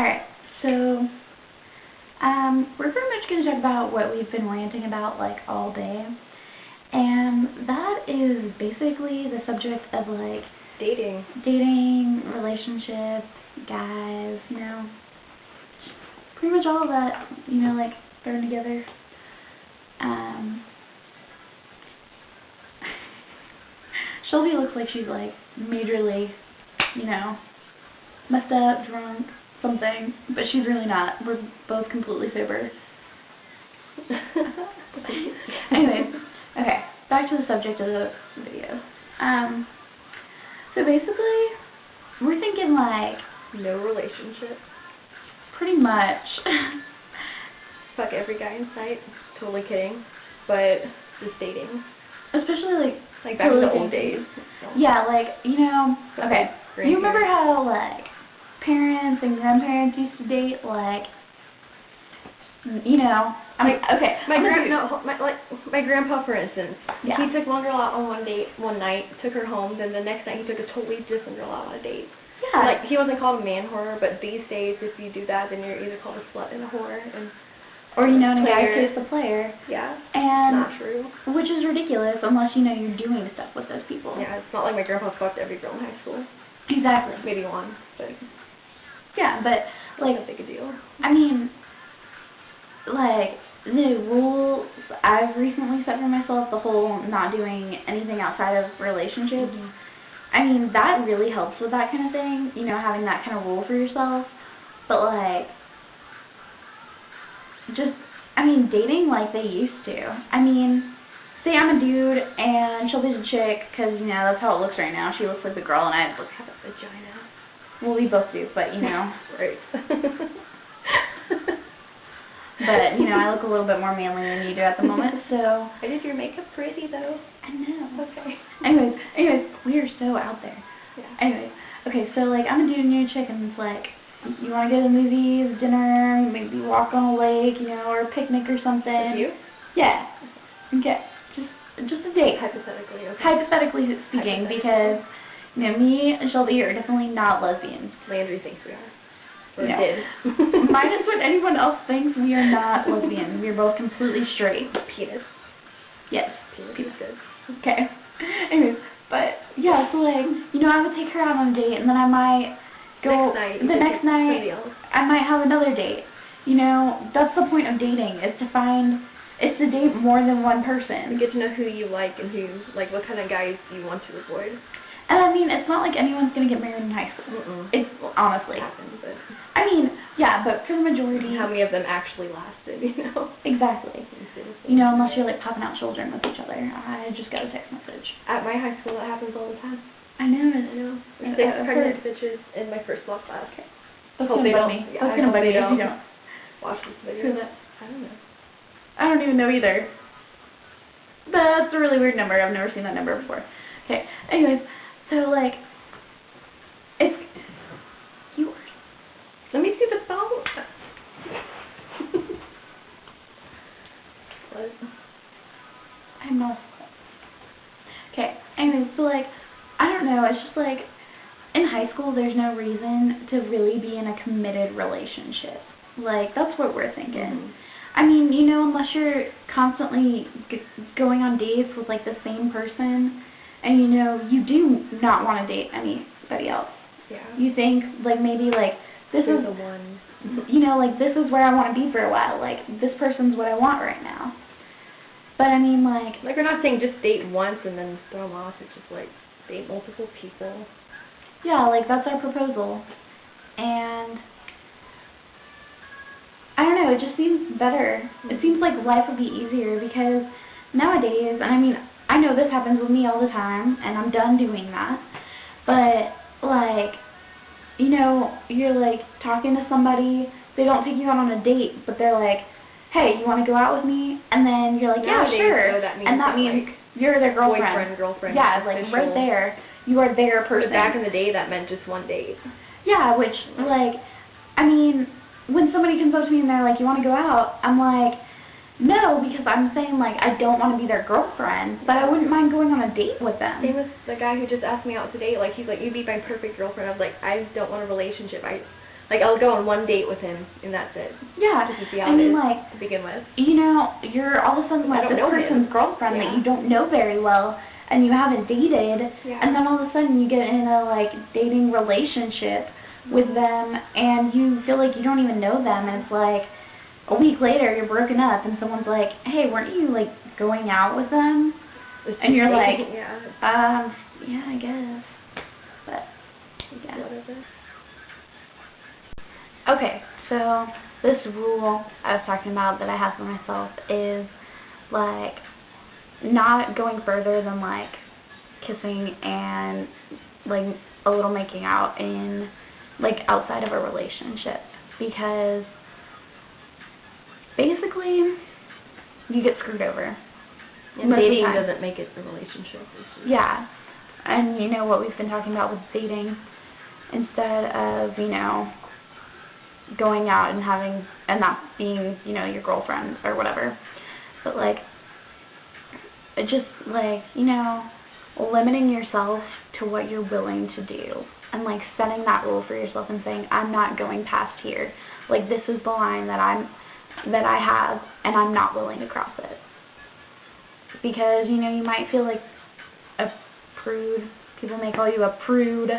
Alright, so, we're pretty much going to talk about what we've been ranting about, like, all day. And that is basically the subject of, like, Dating, relationships, guys, pretty much all of that, like, thrown together. Shelby looks like she's, like, majorly, messed up, drunk, something, but she's really not. We're both completely sober. Anyways, okay, back to the subject of the video. So basically, we're thinking, like, no relationship. Pretty much. Fuck every guy in sight. Totally kidding. But just dating. Especially, like back in the old days. Yeah, like, okay. You remember how, like, parents and grandparents used to date, like, okay. My grandpa, for instance, yeah. He took one girl out on one night, took her home, then the next night he took a totally different girl out on a date. Yeah. Like, he wasn't called a man whore, but these days, if you do that, then you're either called a slut and a whore, or, in a guy's case, a player. Yeah. And not true. Which is ridiculous, unless, you're doing stuff with those people. Yeah, it's not like my grandpa fucked every girl in high school. Exactly. Maybe one, but... Yeah, but, like... Not a big deal. I mean, like, the rules I've recently set for myself, the whole not doing anything outside of relationships, I mean, that really helps with that kind of thing, having that kind of rule for yourself. But, like, dating like they used to. I mean, say I'm a dude and Shelby's a chick, because, that's how it looks right now. She looks like the girl and I look have a vagina. Well, we both do, but, Right. But, I look a little bit more manly than you do at the moment, so... I did your makeup pretty, though. I know. Okay. Anyways, we are so out there. Yeah. Anyways, okay, so, like, I'm a dude and you're a chick, and it's like, you want to go to the movies, dinner, maybe walk on a lake, or a picnic or something. With you? Yeah. Okay. Just a date. Hypothetically, okay. Hypothetically speaking, because, me and Shelby are definitely not lesbians. Landry thinks we are. Or no. did. Minus what anyone else thinks, we are not lesbians. We are both completely straight. Penis. Yes. Penis good. Okay. Anyways, but, yeah, so, like, I would take her out on a date, and then I might go... The next night, I might have another date. That's the point of dating, is to date more than one person. You get to know who you like and what kind of guys you want to avoid. And I mean, it's not like anyone's going to get married in high school. It's honestly. It happens, but... I mean, yeah, but for the majority... How many of them actually lasted, Exactly. Unless you're, like, popping out children with each other. I just got a text message. At my high school, that happens all the time. I know. There's 6 pregnant bitches in my first law class. Okay. That's going to bug me. That's going to bug me if you don't. Watch this video. Who's that? I don't know. I don't even know either. That's a really weird number. I've never seen that number before. Okay, anyways, so, like, it's yours. Let me see the phone. What? I'm not. Okay, anyways, so, like, I don't know, it's just, like, in high school, there's no reason to really be in a committed relationship. Like, that's what we're thinking. I mean, unless you're constantly going on dates with, like, the same person, and, you do not want to date anybody else. Yeah. You think, like, maybe, like, this is the one. Like, this is where I want to be for a while. Like, this person's what I want right now. But, I mean, like... Like, we're not saying just date once and then throw them off. It's just, like, date multiple people. Yeah, like, that's our proposal. And... I don't know, it just seems better. It seems like life would be easier because nowadays, and I mean, I know this happens with me all the time, and I'm done doing that, but, like, you're, like, talking to somebody, they don't take you out on a date, but they're like, hey, you want to go out with me? And then you're like, yeah, sure. So that means like, you're their girlfriend. Boyfriend, girlfriend. Yeah, it's like, right there, you are their person. But back in the day, that meant just one date. Yeah, which, like, I mean... When somebody comes up to me and they're like, you want to go out? I'm like, no, because I'm saying, like, I don't want to be their girlfriend, but I wouldn't mind going on a date with them. Same with the guy who just asked me out today. Like, he's like, you'd be my perfect girlfriend. I was like, I don't want a relationship. Like, I'll go on one date with him, and that's it. Yeah. Just to see how I it mean, is like, to begin with. you know, you're all of a sudden like don't this know him. person's girlfriend that you don't know very well, and you haven't dated, and then all of a sudden you get in a like dating relationship with them, and you feel like you don't even know them, and it's like a week later you're broken up, and someone's like, hey, weren't you like going out with them? And you're like, yeah, I guess, but yeah. Whatever. Okay, so this rule I was talking about that I have for myself is like not going further than like kissing and like a little making out in like outside of a relationship, because basically you get screwed over. And dating doesn't make it a relationship. Yeah, and you know what we've been talking about with dating, instead of, you know, going out and having, and that being, you know, your girlfriend or whatever, but like, it just like, you know, limiting yourself to what you're willing to do, and like setting that rule for yourself and saying, I'm not going past here, like this is the line that I have, and I'm not willing to cross it. Because, you know, you might feel like a prude. People may call you a prude.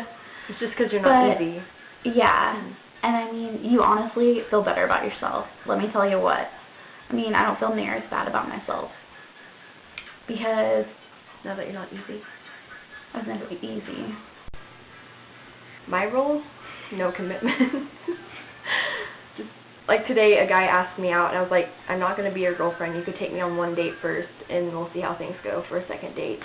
It's just because you're not easy. Yeah. And I mean, you honestly feel better about yourself. Let me tell you what. I mean, I don't feel near as bad about myself. Because now that you're not easy. I was never easy. My rules? No commitment. Like today, a guy asked me out, and I was like, I'm not going to be your girlfriend. You could take me on one date first, and we'll see how things go for a second date.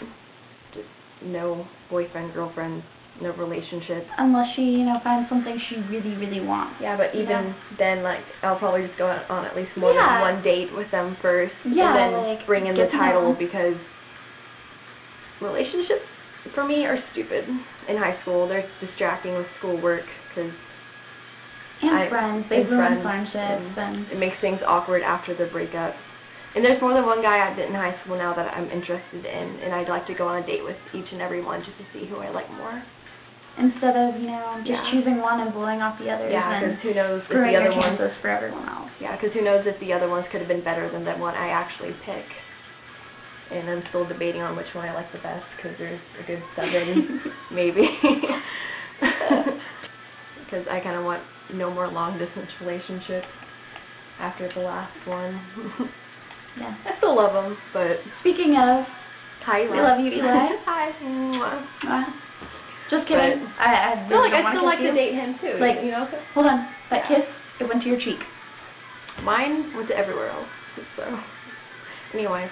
Just no boyfriend, girlfriend, no relationship. Unless she, you know, finds something she really, really wants. Yeah, but even then, like, I'll probably just go on at least more than one date with them first, and then like, bring in the title, because relationships, for me, are stupid in high school. They're distracting with schoolwork, because... And friends. They ruin friendships. And it makes things awkward after the breakup. And there's more than one guy I did in high school now that I'm interested in, and I'd like to go on a date with each and every one just to see who I like more. Instead of, you know, just choosing one and blowing off the others. Yeah, because who knows if the other ones for everyone else. Yeah, because who knows if the other ones could have been better than the one I actually pick. And I'm still debating on which one I like the best, because there's a good 7, maybe. Because I kind of want no more long-distance relationships after the last one. Yeah. I still love them, but... Speaking of... Hi, Eli. We love you, Eli. Hi. Just kidding. But I feel like I still like to date him, too. Like, you know? Hold on. That kiss, it went to your cheek. Mine went to everywhere else, so... Anyway.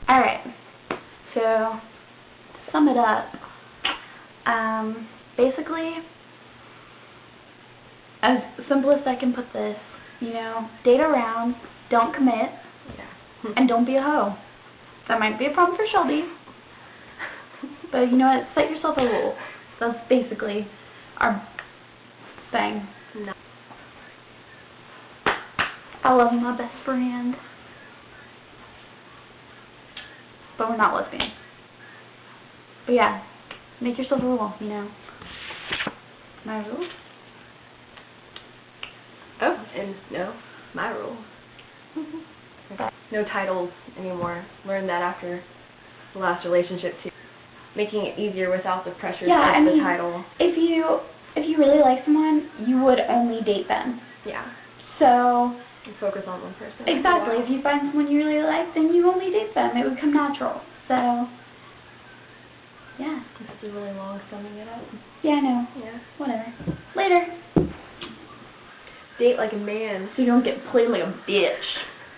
Alright. So, to sum it up, basically, as simple as I can put this, you know, date around, don't commit, and don't be a hoe. That might be a problem for Shelby, but you know what, set yourself a rule. That's basically our thing. No. I love my best friend, but we're not lesbians. But yeah, make yourself a rule, you know. My rule? Oh, and no, my rule. No titles anymore. Learned that after the last relationship too. Making it easier without the pressure of the title. If you really like someone, you would only date them. Yeah. So you focus on one person. Exactly. If you find someone you really like, then you only date them. It would come natural. So yeah. This is really long summing it up. Yeah, I know. Yeah. Whatever. Later. Date like a man. So you don't get played like a bitch.